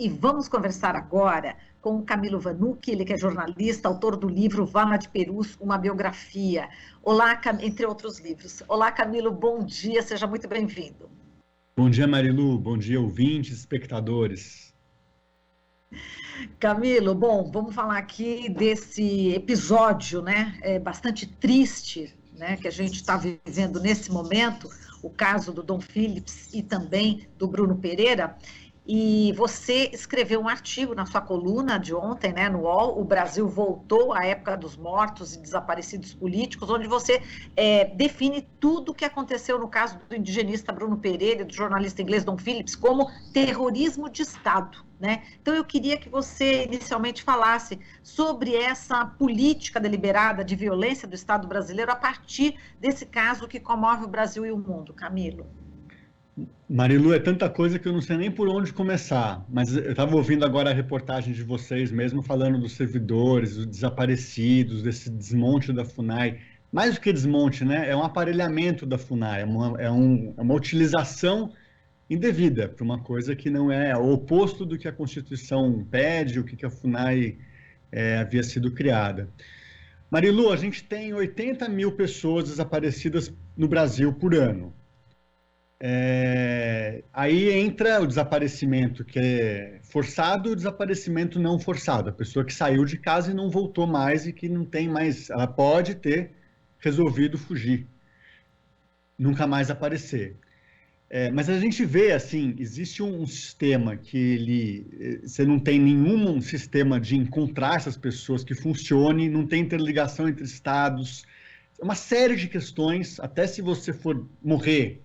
e vamos conversar agora com o Camilo Vanucchi, ele que é jornalista, autor do livro Vala de Perus, uma biografia. Olá, entre outros livros. Olá, Camilo, bom dia, seja muito bem-vindo. Bom dia, Marilu, bom dia, ouvintes, espectadores. Camilo, bom, vamos falar aqui desse episódio, né, bastante triste, né, que a gente está vivendo nesse momento, o caso do Dom Phillips e também do Bruno Pereira. E você escreveu um artigo na sua coluna de ontem, né, no UOL, O Brasil Voltou à Época dos Mortos e Desaparecidos Políticos, onde você define tudo o que aconteceu no caso do indigenista Bruno Pereira e do jornalista inglês Dom Phillips como terrorismo de Estado, né? Então eu queria que você inicialmente falasse sobre essa política deliberada de violência do Estado brasileiro a partir desse caso que comove o Brasil e o mundo, Camilo. Marilu, é tanta coisa que eu não sei nem por onde começar, mas eu estava ouvindo agora a reportagem de vocês mesmo falando dos servidores, dos desaparecidos, desse desmonte da FUNAI. Mais do que desmonte, né? É um aparelhamento da FUNAI, é uma utilização indevida para uma coisa que não é o oposto do que a Constituição pede, o que a FUNAI havia sido criada. Marilu, a gente tem 80 mil pessoas desaparecidas no Brasil por ano. Aí entra o desaparecimento que é forçado e o desaparecimento não forçado. A pessoa que saiu de casa e não voltou mais e que não tem mais... Ela pode ter resolvido fugir, nunca mais aparecer. Mas a gente vê, assim, existe um sistema que você não tem nenhum sistema de encontrar essas pessoas que funcione, não tem interligação entre estados, uma série de questões, até se você for morrer...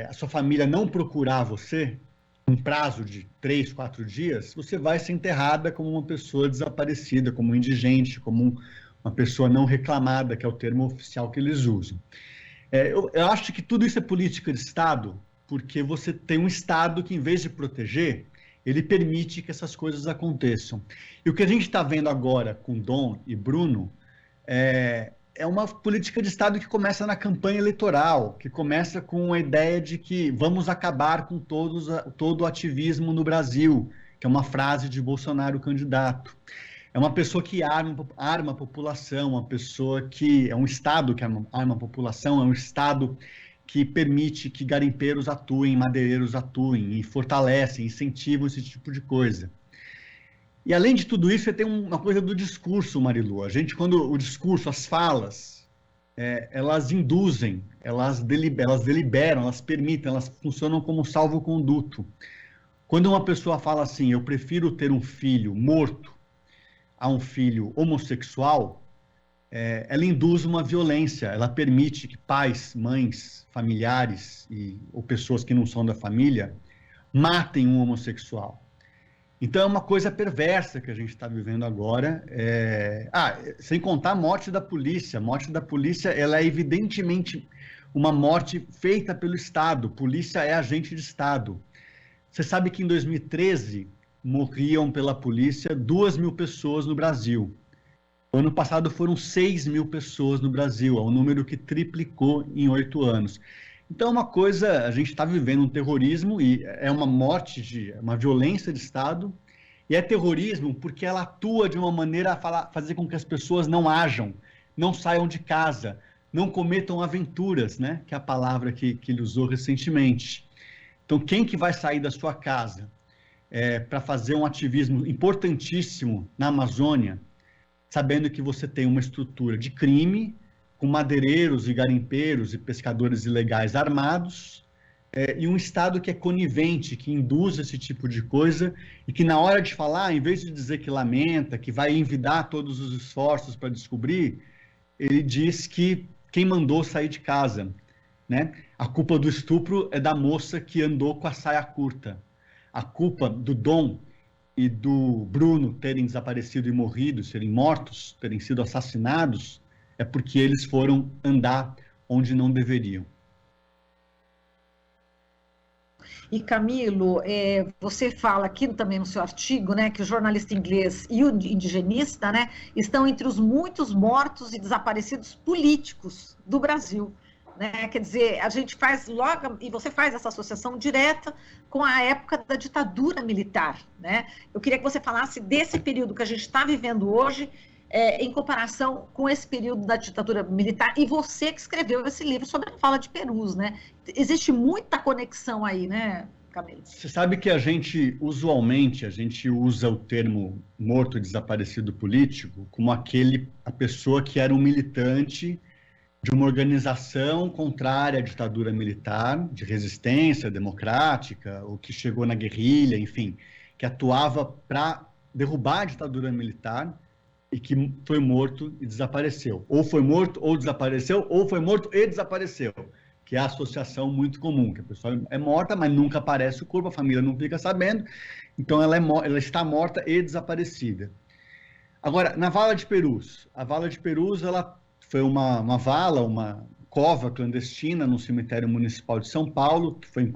a sua família não procurar você, um prazo de 3, 4 dias, você vai ser enterrada como uma pessoa desaparecida, como um indigente, como uma pessoa não reclamada, que é o termo oficial que eles usam. Eu acho que tudo isso é política de Estado, porque você tem um Estado que, em vez de proteger, ele permite que essas coisas aconteçam. E o que a gente está vendo agora com Dom e Bruno é uma política de Estado que começa na campanha eleitoral, que começa com a ideia de que vamos acabar com todo o ativismo no Brasil, que é uma frase de Bolsonaro candidato. É uma pessoa que arma a população, uma pessoa que é um Estado que arma a população, é um Estado que permite que garimpeiros atuem, madeireiros atuem, e fortalecem, incentivam esse tipo de coisa. E além de tudo isso, você tem uma coisa do discurso, Marilu. A gente, quando o discurso, as falas, elas induzem, elas deliberam, elas permitem, elas funcionam como salvo-conduto. Quando uma pessoa fala assim, eu prefiro ter um filho morto a um filho homossexual, ela induz uma violência, ela permite que pais, mães, familiares ou pessoas que não são da família matem um homossexual. Então é uma coisa perversa que a gente está vivendo agora, sem contar a morte da polícia. A morte da polícia, ela é evidentemente uma morte feita pelo Estado. Polícia é agente de Estado. Você sabe que em 2013 morriam pela polícia 2.000 pessoas no Brasil. O ano passado foram 6.000 pessoas no Brasil, é um número que triplicou em 8 anos. Então é uma coisa, a gente está vivendo um terrorismo e é uma morte, uma violência de Estado, e é terrorismo porque ela atua de uma maneira a fazer com que as pessoas não ajam, não saiam de casa, não cometam aventuras, né? Que é a palavra que ele usou recentemente. Então quem que vai sair da sua casa para fazer um ativismo importantíssimo na Amazônia, sabendo que você tem uma estrutura de crime, com madeireiros e garimpeiros e pescadores ilegais armados, e um Estado que é conivente, que induz esse tipo de coisa, e que na hora de falar, em vez de dizer que lamenta, que vai envidar todos os esforços para descobrir, ele diz que quem mandou sair de casa, né? A culpa do estupro é da moça que andou com a saia curta. A culpa do Dom e do Bruno terem desaparecido e morrido, serem mortos, terem sido assassinados, é porque eles foram andar onde não deveriam. E Camilo, você fala aqui também no seu artigo, né, que o jornalista inglês e o indigenista, né, estão entre os muitos mortos e desaparecidos políticos do Brasil. né? Quer dizer, a gente faz logo, e você faz essa associação direta com a época da ditadura militar, né? Eu queria que você falasse desse período que a gente está vivendo hoje, em comparação com esse período da ditadura militar, e você que escreveu esse livro sobre a fala de Perus, né? Existe muita conexão aí, né, Camilo? Você sabe que usualmente, a gente usa o termo morto e desaparecido político como a pessoa que era um militante de uma organização contrária à ditadura militar, de resistência democrática, ou que chegou na guerrilha, enfim, que atuava para derrubar a ditadura militar e que foi morto e desapareceu. Ou foi morto ou desapareceu, ou foi morto e desapareceu, que é a associação muito comum, que a pessoa é morta, mas nunca aparece o corpo, a família não fica sabendo, então ela está morta e desaparecida. Agora, na Vala de Perus, a Vala de Perus, ela foi uma vala, uma cova clandestina no cemitério municipal de São Paulo, que foi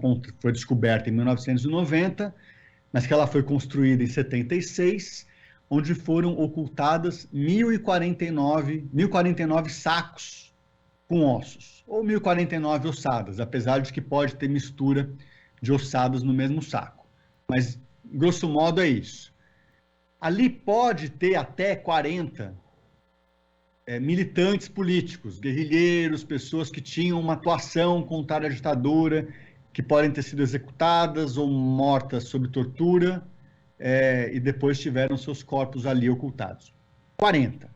descoberta em 1990, mas que ela foi construída em 76, onde foram ocultadas 1.049 sacos com ossos, ou 1.049 ossadas, apesar de que pode ter mistura de ossadas no mesmo saco. Mas, grosso modo, é isso. Ali pode ter até 40 militantes políticos, guerrilheiros, pessoas que tinham uma atuação contra a ditadura, que podem ter sido executadas ou mortas sob tortura, e depois tiveram seus corpos ali ocultados. 40.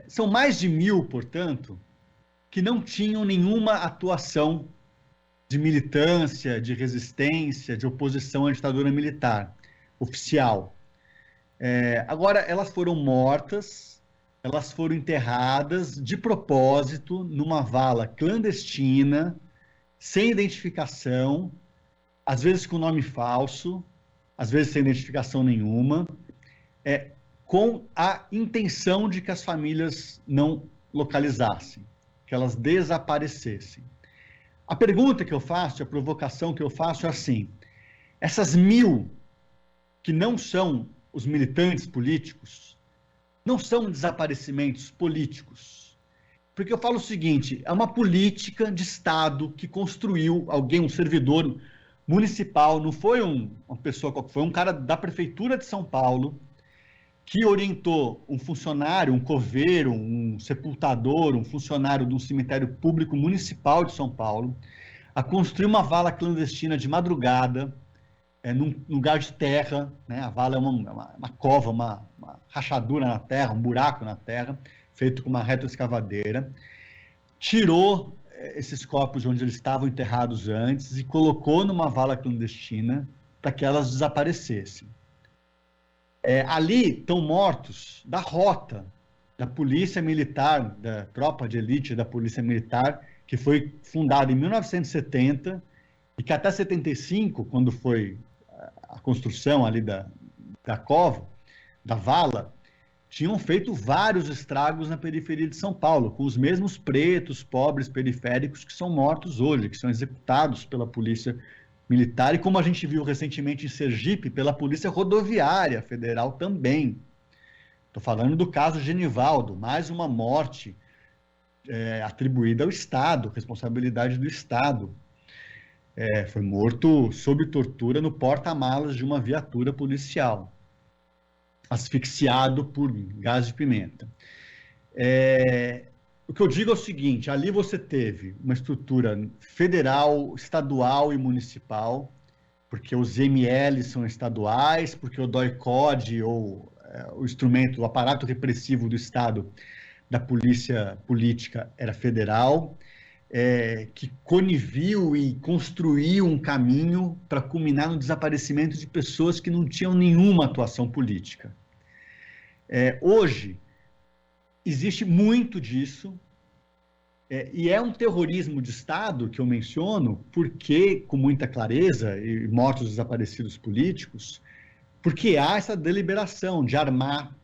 São mais de 1.000, portanto, que não tinham nenhuma atuação de militância, de resistência, de oposição à ditadura militar oficial. Agora, elas foram mortas, elas foram enterradas de propósito numa vala clandestina, sem identificação, às vezes com nome falso, às vezes sem identificação nenhuma, com a intenção de que as famílias não localizassem, que elas desaparecessem. A pergunta que eu faço, a provocação que eu faço é assim: essas 1.000 que não são os militantes políticos, não são desaparecimentos políticos. Porque eu falo o seguinte, é uma política de Estado que construiu alguém, um servidor municipal, não foi uma pessoa qualquer, foi um cara da Prefeitura de São Paulo, que orientou um funcionário, um coveiro, um sepultador, um funcionário de um cemitério público municipal de São Paulo, a construir uma vala clandestina de madrugada, num lugar de terra, né? A vala é uma cova, uma rachadura na terra, um buraco na terra, feito com uma retroescavadeira, tirou esses corpos de onde eles estavam enterrados antes e colocou numa vala clandestina para que elas desaparecessem. Ali estão mortos da rota da Polícia Militar, da tropa de elite da Polícia Militar, que foi fundada em 1970 e que até 75, quando foi a construção ali da cova, da vala, tinham feito vários estragos na periferia de São Paulo, com os mesmos pretos, pobres, periféricos que são mortos hoje, que são executados pela Polícia Militar, e como a gente viu recentemente em Sergipe, pela Polícia Rodoviária Federal também. Estou falando do caso Genivaldo, mais uma morte atribuída ao Estado, responsabilidade do Estado. Foi morto sob tortura no porta-malas de uma viatura policial, asfixiado por gás de pimenta. O que eu digo é o seguinte: ali você teve uma estrutura federal, estadual e municipal, porque os ML são estaduais, porque o DOI-CODE, ou o instrumento, o aparato repressivo do Estado, da polícia política, era federal, que coniviu e construiu um caminho para culminar no desaparecimento de pessoas que não tinham nenhuma atuação política. Hoje, existe muito disso, e é um terrorismo de Estado que eu menciono, porque, com muita clareza, e mortos desaparecidos políticos, porque há essa deliberação de armar,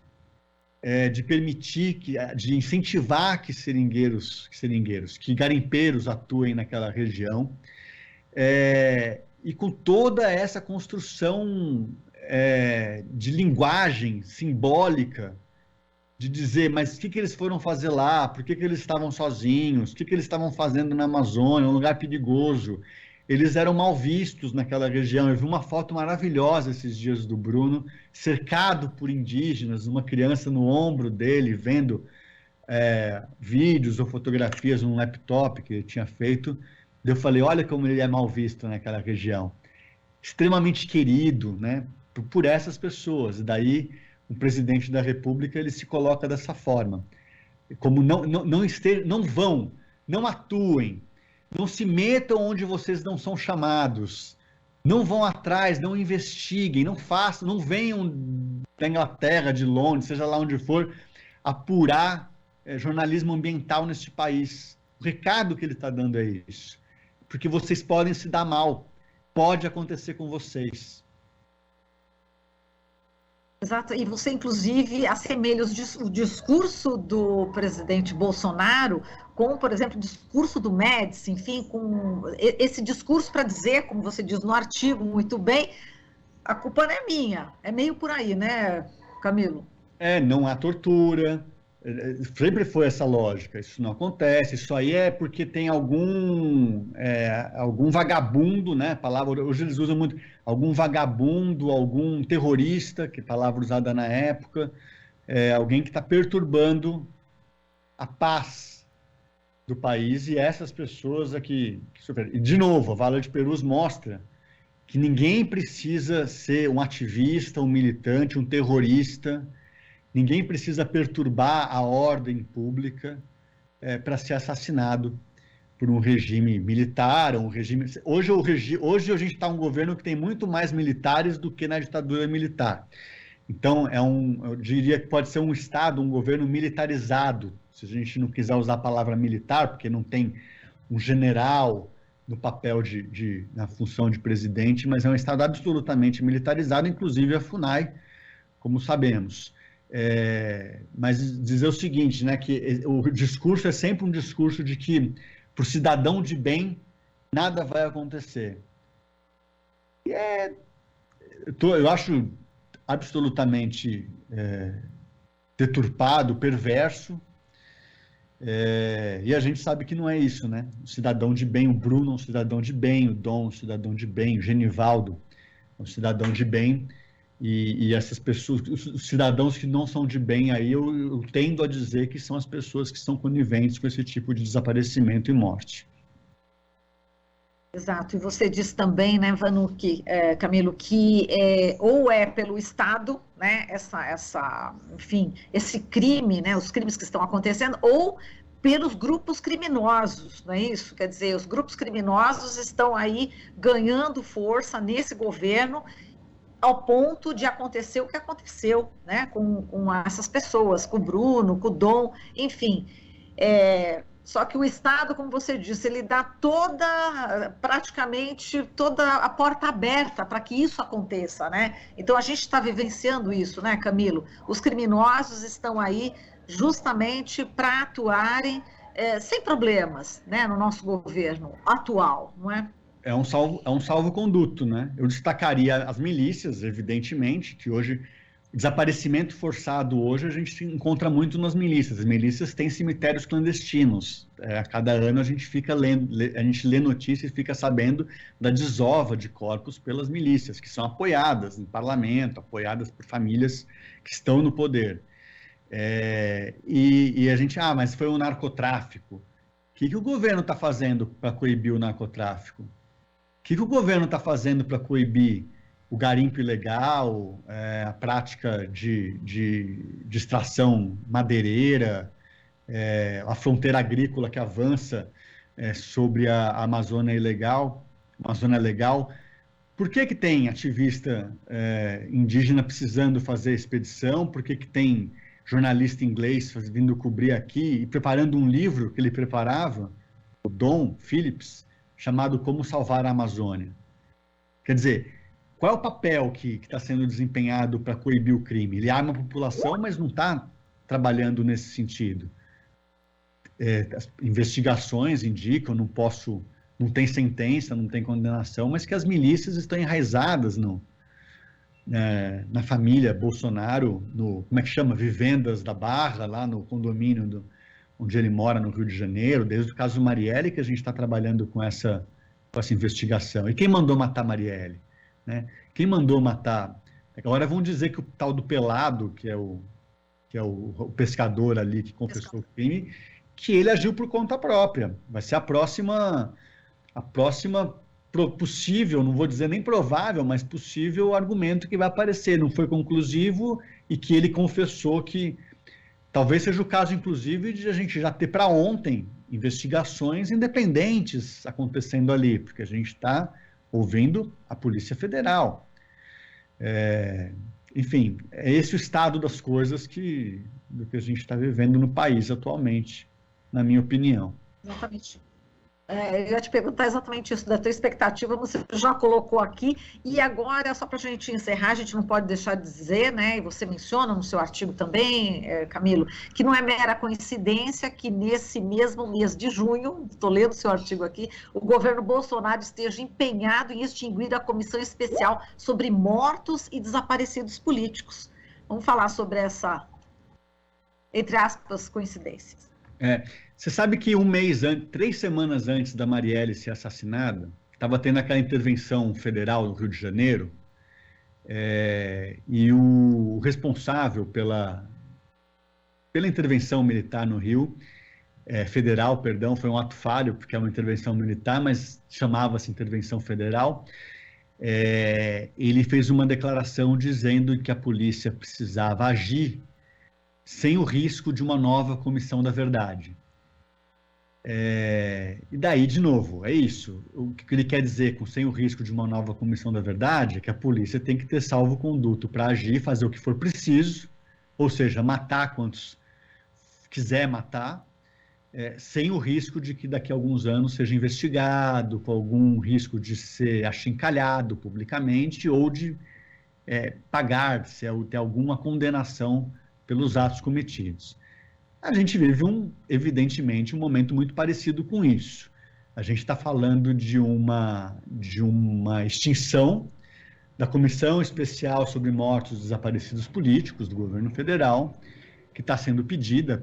de permitir, de incentivar que que garimpeiros atuem naquela região, e com toda essa construção de linguagem simbólica de dizer, mas o que eles foram fazer lá? Por que eles estavam sozinhos? O que eles estavam fazendo na Amazônia? Um lugar perigoso. Eles eram mal vistos naquela região. Eu vi uma foto maravilhosa esses dias do Bruno, cercado por indígenas, uma criança no ombro dele, vendo vídeos ou fotografias num laptop que ele tinha feito. Eu falei, olha como ele é mal visto naquela região. Extremamente querido, né, por essas pessoas. E daí, o presidente da República, ele se coloca dessa forma. Como não vão, não atuem, não se metam onde vocês não são chamados, não vão atrás, não investiguem, não façam, não venham da Inglaterra, de Londres, seja lá onde for, apurar jornalismo ambiental neste país. O recado que ele está dando é isso. Porque vocês podem se dar mal. Pode acontecer com vocês. Exato, e você, inclusive, assemelha o discurso do presidente Bolsonaro com, por exemplo, o discurso do Médici, enfim, com esse discurso para dizer, como você diz no artigo muito bem, a culpa não é minha, é meio por aí, né, Camilo? Não há tortura, sempre foi essa lógica, isso não acontece, isso aí é porque tem algum vagabundo, né? Palavra, hoje eles usam muito, algum vagabundo, algum terrorista, que é palavra usada na época, alguém que está perturbando a paz do país, e essas pessoas aqui, e de novo, a Vala de Perus mostra que ninguém precisa ser um ativista, um militante, um terrorista. Ninguém precisa perturbar a ordem pública para ser assassinado por um regime militar, um regime. Hoje a gente está um governo que tem muito mais militares do que na ditadura militar. Então eu diria que pode ser um Estado, um governo militarizado, se a gente não quiser usar a palavra militar, porque não tem um general no papel na função de presidente, mas é um Estado absolutamente militarizado, inclusive a FUNAI, como sabemos. Mas dizer o seguinte, né, que o discurso é sempre um discurso de que para o cidadão de bem nada vai acontecer. E eu acho absolutamente deturpado, perverso, e a gente sabe que não é isso, né? O cidadão de bem, o Bruno é um cidadão de bem, o Dom é um cidadão de bem, o Genivaldo é um cidadão de bem. E essas pessoas, os cidadãos que não são de bem, aí eu tendo a dizer que são as pessoas que são coniventes com esse tipo de desaparecimento e morte. Exato, e você disse também, né, Camilo, que ou é pelo Estado, né, enfim, esse crime, né, os crimes que estão acontecendo, ou pelos grupos criminosos, não é isso? Quer dizer, os grupos criminosos estão aí ganhando força nesse governo, ao ponto de acontecer o que aconteceu, né, com essas pessoas, com o Bruno, com o Dom, enfim. Só que o Estado, como você disse, ele dá praticamente toda a porta aberta para que isso aconteça, né? Então a gente está vivenciando isso, né, Camilo? Os criminosos estão aí justamente para atuarem sem problemas, né, no nosso governo atual, não é? É um salvo-conduto, né? Eu destacaria as milícias, evidentemente, que hoje, desaparecimento forçado hoje a gente encontra muito nas milícias. As milícias têm cemitérios clandestinos. A cada ano a gente lê notícias e fica sabendo da desova de corpos pelas milícias, que são apoiadas no parlamento, apoiadas por famílias que estão no poder. E a gente, mas foi um narcotráfico. O que o governo está fazendo para coibir o narcotráfico? O que o governo está fazendo para coibir o garimpo ilegal, a prática de extração madeireira, a fronteira agrícola que avança sobre a Amazônia legal? Por que tem ativista indígena precisando fazer expedição? Por que tem jornalista inglês vindo cobrir aqui e preparando um livro que ele preparava, o Dom Phillips, chamado Como Salvar a Amazônia? Quer dizer, qual é o papel que está sendo desempenhado para coibir o crime? Ele arma a população, mas não está trabalhando nesse sentido. As investigações indicam, não tem sentença, não tem condenação, mas que as milícias estão enraizadas no na família Bolsonaro, no, como é que chama? Vivendas da Barra, lá no condomínio onde ele mora, no Rio de Janeiro, desde o caso Marielle, que a gente está trabalhando com essa investigação. E quem mandou matar Marielle? Né? Quem mandou matar? Agora vão dizer que o tal do Pelado, que é o pescador ali que confessou o crime, que ele agiu por conta própria. Vai ser a próxima possível, não vou dizer nem provável, mas possível argumento que vai aparecer. Não foi conclusivo e que ele confessou que talvez seja o caso, inclusive, de a gente já ter para ontem investigações independentes acontecendo ali, porque a gente está ouvindo a Polícia Federal. Enfim, é esse o estado das coisas do que a gente está vivendo no país atualmente, na minha opinião. Exatamente. Eu ia te perguntar exatamente isso, da tua expectativa, você já colocou aqui, e agora, só para a gente encerrar, a gente não pode deixar de dizer, né, e você menciona no seu artigo também, Camilo, que não é mera coincidência que nesse mesmo mês de junho, estou lendo o seu artigo aqui, o governo Bolsonaro esteja empenhado em extinguir a comissão especial sobre mortos e desaparecidos políticos. Vamos falar sobre essa, entre aspas, coincidências. Você sabe que 3 semanas antes da Marielle ser assassinada, estava tendo aquela intervenção federal no Rio de Janeiro, e o responsável pela intervenção militar no Rio, federal, perdão, foi um ato falho, porque é uma intervenção militar, mas chamava-se intervenção federal. Ele fez uma declaração dizendo que a polícia precisava agir sem o risco de uma nova comissão da verdade. E daí, de novo, é isso. O que ele quer dizer com sem o risco de uma nova comissão da verdade é que a polícia tem que ter salvo-conduto para agir, fazer o que for preciso, ou seja, matar quantos quiser matar, sem o risco de que daqui a alguns anos seja investigado, com algum risco de ser achincalhado publicamente ou de pagar, ter alguma condenação pelos atos cometidos. A gente vive, evidentemente, um momento muito parecido com isso. A gente está falando de uma extinção da Comissão Especial sobre Mortos e Desaparecidos Políticos do governo federal, que está sendo pedida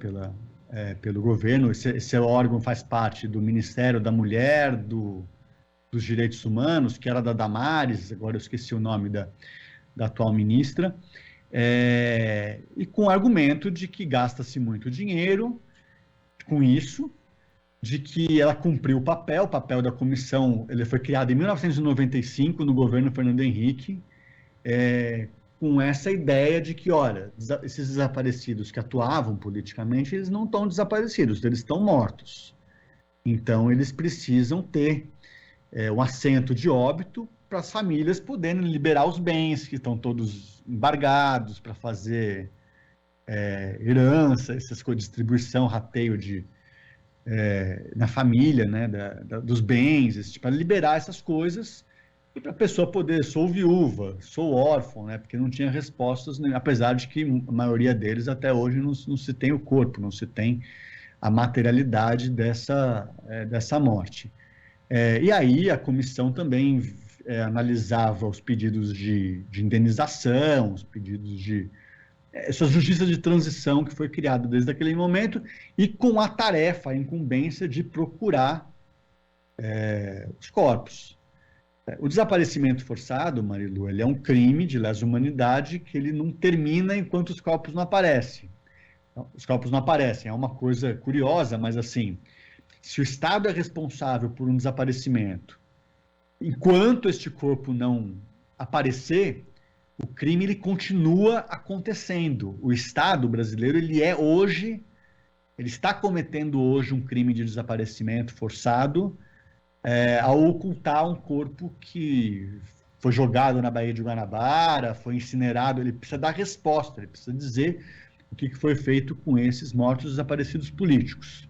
pelo governo. Esse órgão faz parte do Ministério da Mulher, dos Direitos Humanos, que era da Damares, agora eu esqueci o nome da atual ministra, e com o argumento de que gasta-se muito dinheiro com isso, de que ela cumpriu o papel da comissão. Ele foi criado em 1995 no governo Fernando Henrique, com essa ideia de que, olha, esses desaparecidos que atuavam politicamente, eles não estão desaparecidos, eles estão mortos. Então, eles precisam ter um assento de óbito para as famílias poderem liberar os bens que estão todos embargados para fazer herança, essas coisas, distribuição, rateio na família, né, dos bens, para liberar essas coisas e para a pessoa poder, sou viúva, sou órfão, né, porque não tinha respostas, né, apesar de que a maioria deles até hoje não se tem o corpo, não se tem a materialidade dessa morte. E aí a comissão também analisava os pedidos de indenização, os pedidos essa justiça de transição que foi criada desde aquele momento, e com a tarefa, a incumbência de procurar os corpos. O desaparecimento forçado, Marilu, ele é um crime de lesa humanidade que ele não termina enquanto os corpos não aparecem. Os corpos não aparecem, é uma coisa curiosa, mas assim, se o Estado é responsável por um desaparecimento, enquanto este corpo não aparecer, o crime ele continua acontecendo. O Estado brasileiro, ele está cometendo hoje um crime de desaparecimento forçado, ao ocultar um corpo que foi jogado na Baía de Guanabara, foi incinerado. Ele precisa dar resposta, ele precisa dizer o que foi feito com esses mortos desaparecidos políticos.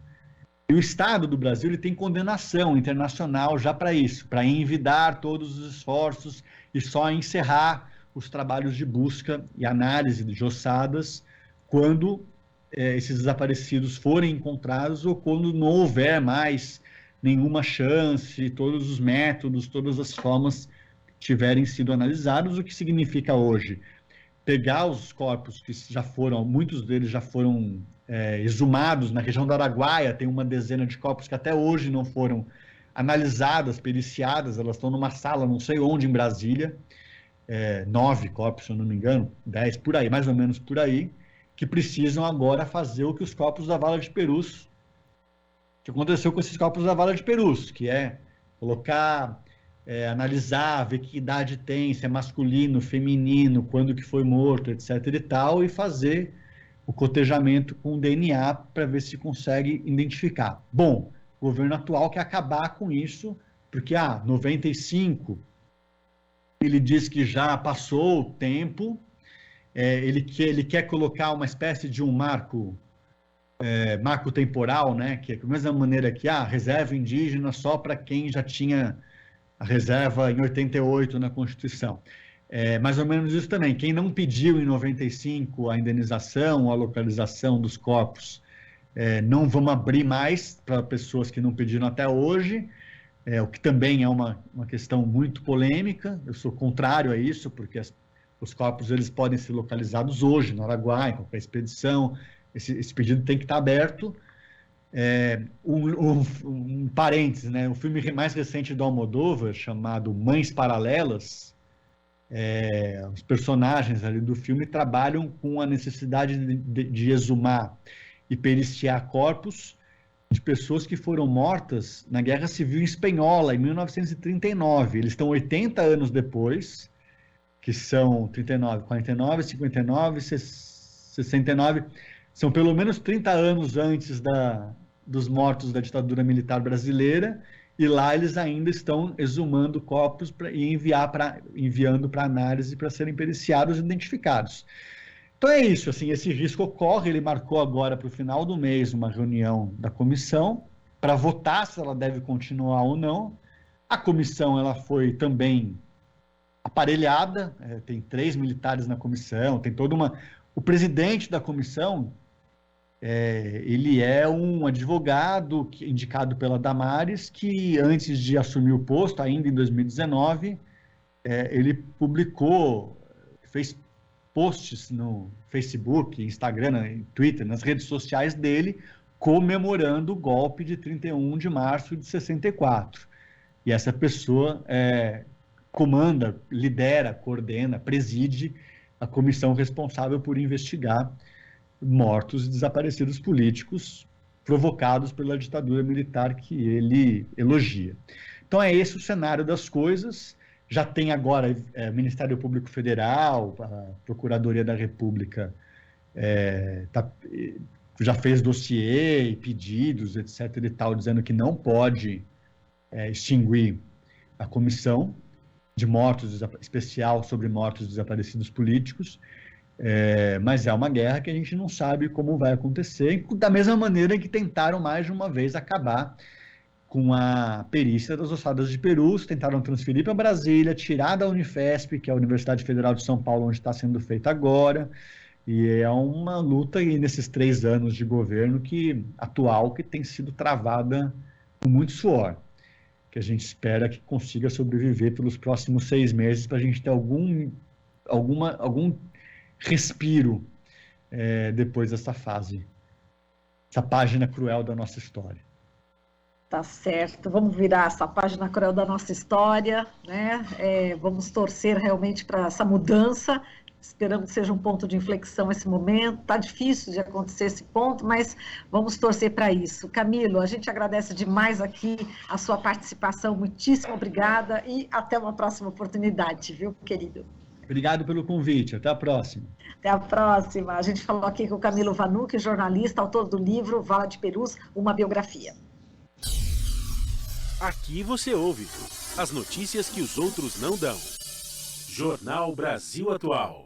E o Estado do Brasil ele tem condenação internacional já para isso, para envidar todos os esforços e só encerrar os trabalhos de busca e análise de ossadas quando esses desaparecidos forem encontrados ou quando não houver mais nenhuma chance, todos os métodos, todas as formas tiverem sido analisados, o que significa hoje pegar os corpos que já foram, muitos deles já foram exumados na região do Araguaia, tem uma dezena de corpos que até hoje não foram analisadas, periciadas, elas estão numa sala, não sei onde, em Brasília, 9 corpos, se eu não me engano, 10, por aí, mais ou menos por aí, que precisam agora fazer o que os corpos da Vala de Perus, que aconteceu com esses corpos da Vala de Perus, que é colocar, analisar, ver que idade tem, se é masculino, feminino, quando que foi morto, etc. e tal, e fazer o cotejamento com o DNA para ver se consegue identificar. Bom, o governo atual quer acabar com isso, porque 95, ele diz que já passou o tempo, ele quer colocar uma espécie de um marco temporal, né? Que é da mesma maneira que a reserva indígena só para quem já tinha a reserva em 88 na Constituição. Mais ou menos isso também. Quem não pediu em 95 a indenização, a localização dos corpos, não vamos abrir mais para pessoas que não pediram até hoje, o que também é uma questão muito polêmica. Eu sou contrário a isso, porque os corpos eles podem ser localizados hoje, no Araguaia, em qualquer expedição. Esse pedido tem que estar aberto. Um parênteses, né? O filme mais recente do Almodóvar, chamado Mães Paralelas, os personagens ali do filme trabalham com a necessidade de exumar e periciar corpos de pessoas que foram mortas na Guerra Civil Espanhola, em 1939. Eles estão 80 anos depois, que são 39, 49, 59, 69, são pelo menos 30 anos antes dos mortos da ditadura militar brasileira, e lá eles ainda estão exumando corpos e enviando para análise para serem periciados e identificados. Então é isso, assim, esse risco ocorre. Ele marcou agora para o final do mês uma reunião da comissão para votar se ela deve continuar ou não. A comissão ela foi também aparelhada, tem 3 militares na comissão, tem toda uma... O presidente da comissão, ele é um advogado indicado pela Damares, que antes de assumir o posto, ainda em 2019, ele fez posts no Facebook, Instagram, Twitter, nas redes sociais dele, comemorando o golpe de 31 de março de 64. E essa pessoa comanda, lidera, coordena, preside a comissão responsável por investigar mortos e desaparecidos políticos provocados pela ditadura militar que ele elogia. Então é esse o cenário das coisas. Já tem agora o Ministério Público Federal, a Procuradoria da República já fez dossiê e pedidos, etc. e tal, dizendo que não pode extinguir a comissão de mortos especial sobre mortos desaparecidos políticos. Mas é uma guerra que a gente não sabe como vai acontecer, da mesma maneira que tentaram mais de uma vez acabar com a perícia das ossadas de Perus, tentaram transferir para Brasília, tirar da Unifesp, que é a Universidade Federal de São Paulo, onde está sendo feita agora, e é uma luta aí nesses 3 anos de governo atual que tem sido travada com muito suor, que a gente espera que consiga sobreviver pelos próximos 6 meses para a gente ter algum respiro depois dessa fase, essa página cruel da nossa história. Tá certo, vamos virar essa página cruel da nossa história, né? Vamos torcer realmente para essa mudança. Esperamos que seja um ponto de inflexão esse momento. Está difícil de acontecer esse ponto, mas vamos torcer para isso. Camilo, a gente agradece demais aqui a sua participação. Muitíssimo obrigada e até uma próxima oportunidade, viu, querido? Obrigado pelo convite. Até a próxima. Até a próxima. A gente falou aqui com o Camilo Vanucchi, jornalista, autor do livro Vala de Perus, uma biografia. Aqui você ouve as notícias que os outros não dão. Jornal Brasil Atual.